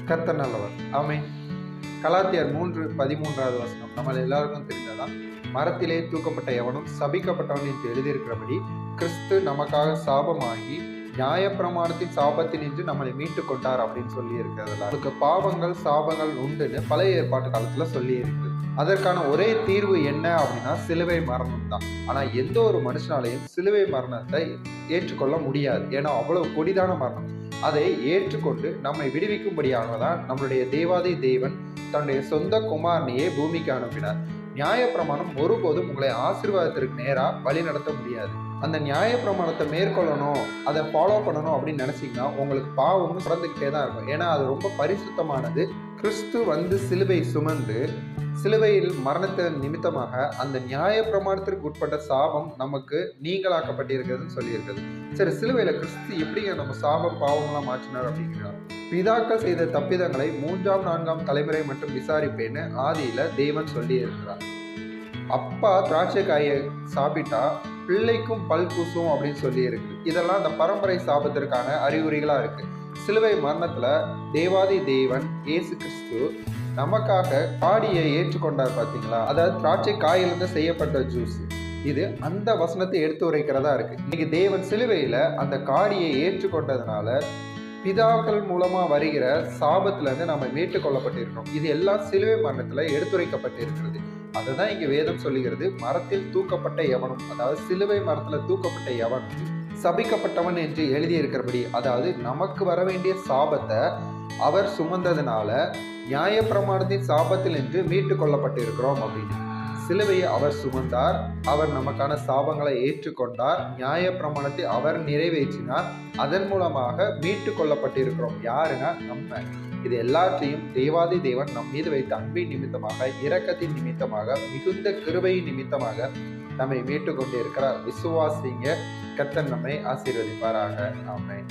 கர்த்தர் நல்லவர். ஆமென். கலாத்தியர் 3:13 நம்ம எல்லாருக்கும் தெரிந்ததான். மரத்திலே தூக்கப்பட்ட எவனும் சபிக்கப்பட்டவன் என்று எழுதியிருக்கிறபடி கிறிஸ்து நமக்காக சாபமாகி நியாயப்பிரமாணத்தின் சாபத்தினின்று நம்மளை மீட்டு கொண்டார் அப்படின்னு சொல்லி இருக்கிறதுல அதுக்கு பாவங்கள் சாபங்கள் உண்டுன்னு பழைய ஏற்பாட்டு காலத்துல சொல்லி இருக்குது. அதற்கான ஒரே தீர்வு என்ன அப்படின்னா சிலுவை மரணம் தான். ஆனா எந்த ஒரு மனுஷனாலையும் சிலுவை மரணத்தை ஏற்றுக்கொள்ள முடியாது. ஏன்னா அவ்வளவு கொடிதான மரணம். அதை ஏற்றுக்கொண்டு நம்மை விடுவிக்கும்படியாகதான் நம்மளுடைய தேவாதி தேவன் தன்னுடைய சொந்த குமாரனையே பூமிக்கு அனுப்பினார். நியாயப்பிரமாணம் ஒருபோதும் உங்களை ஆசீர்வாதத்திற்கு நேரா வழி நடத்த முடியாது. அந்த நியாயப்பிரமாணத்தை மேற்கொள்ளணும், அதை ஃபாலோ பண்ணணும் அப்படின்னு நினைச்சீங்கன்னா உங்களுக்கு பாவமும் சிறந்துக்கிட்டே தான் இருக்கும். ஏன்னா அது ரொம்ப பரிசுத்தமானது. கிறிஸ்து வந்து சிலுவை சுமந்து சிலுவையில் மரணத்தின் நிமித்தமாக அந்த நியாயப்பிரமாணத்திற்கு உட்பட்ட சாபம் நமக்கு நீங்களாக்கப்பட்டிருக்கிறதுன்னு சொல்லியிருக்கிறது. சரி, சிலுவையில கிறிஸ்து எப்படிங்க நம்ம சாபம் பாவம்லாம் மாற்றினார் அப்படிங்கிறார். பிதாக்கள் செய்த தப்பிதங்களை 3ஆம் 4ஆம் தலைமுறை மட்டும் விசாரிப்பேன்னு ஆதியில தேவன் சொல்லி இருக்கிறார். அப்பா திராட்சை காயை சாப்பிட்டா பிள்ளைக்கும் பல் பூசும் அப்படின்னு சொல்லி இருக்கு. இதெல்லாம் அந்த பரம்பரை சாபத்திற்கான அறிகுறிகளா இருக்கு. சிலுவை மரணத்துல தேவாதி தேவன் இயேசு கிறிஸ்து நமக்காக காடியை ஏற்றுக்கொண்டார் பார்த்தீங்களா? அதாவது திராட்சை காயிலிருந்து செய்யப்பட்ட ஜூஸ். இது அந்த வசனத்தை எடுத்து உரைக்கிறதா இருக்கு. இன்னைக்கு தேவன் சிலுவையில அந்த காடியை ஏற்றுக்கொண்டதுனால பிதாக்கள் மூலமா வருகிற சாபத்துல இருந்து நம்ம மீட்டு கொள்ளப்பட்டிருக்கிறோம். இது எல்லாம் சிலுவை மரணத்துல எடுத்துரைக்கப்பட்டிருக்கிறது. அதுதான் இங்க வேதம் சொல்லுகிறது. மரத்தில் தூக்கப்பட்ட எவனும், அதாவது சிலுவை மரத்துல தூக்கப்பட்ட எவனும் சபிக்கப்பட்டவன் என்று எழுதியிருக்கிறபடி, அதாவது நமக்கு வர வேண்டிய சாபத்தை அவர் சுமந்ததுனால நியாயப்பிரமாணத்தின் சாபத்தில் என்று மீட்டு கொள்ளப்பட்டிருக்கிறோம் அப்படின்னு. சிலுவையை அவர் சுமந்தார், அவர் நமக்கான சாபங்களை ஏற்றுக்கொண்டார், நியாயப்பிரமாணத்தை அவர் நிறைவேற்றினார். அதன் மூலமாக மீட்டு கொள்ளப்பட்டிருக்கிறோம். யாருன்னா நம்ம. இது எல்லாத்தையும் தேவாதி தேவன் நம் மீது வைத்த அன்பின் நிமித்தமாக, இரக்கத்தின் நிமித்தமாக, மிகுந்த கிருபையின் நிமித்தமாக நம்மை மீட்டு கொண்டு இருக்கிறார். விசுவாசிங்க. கர்த்தர் நம்மை ஆசீர்வதிப்பாராக. ஆமென்.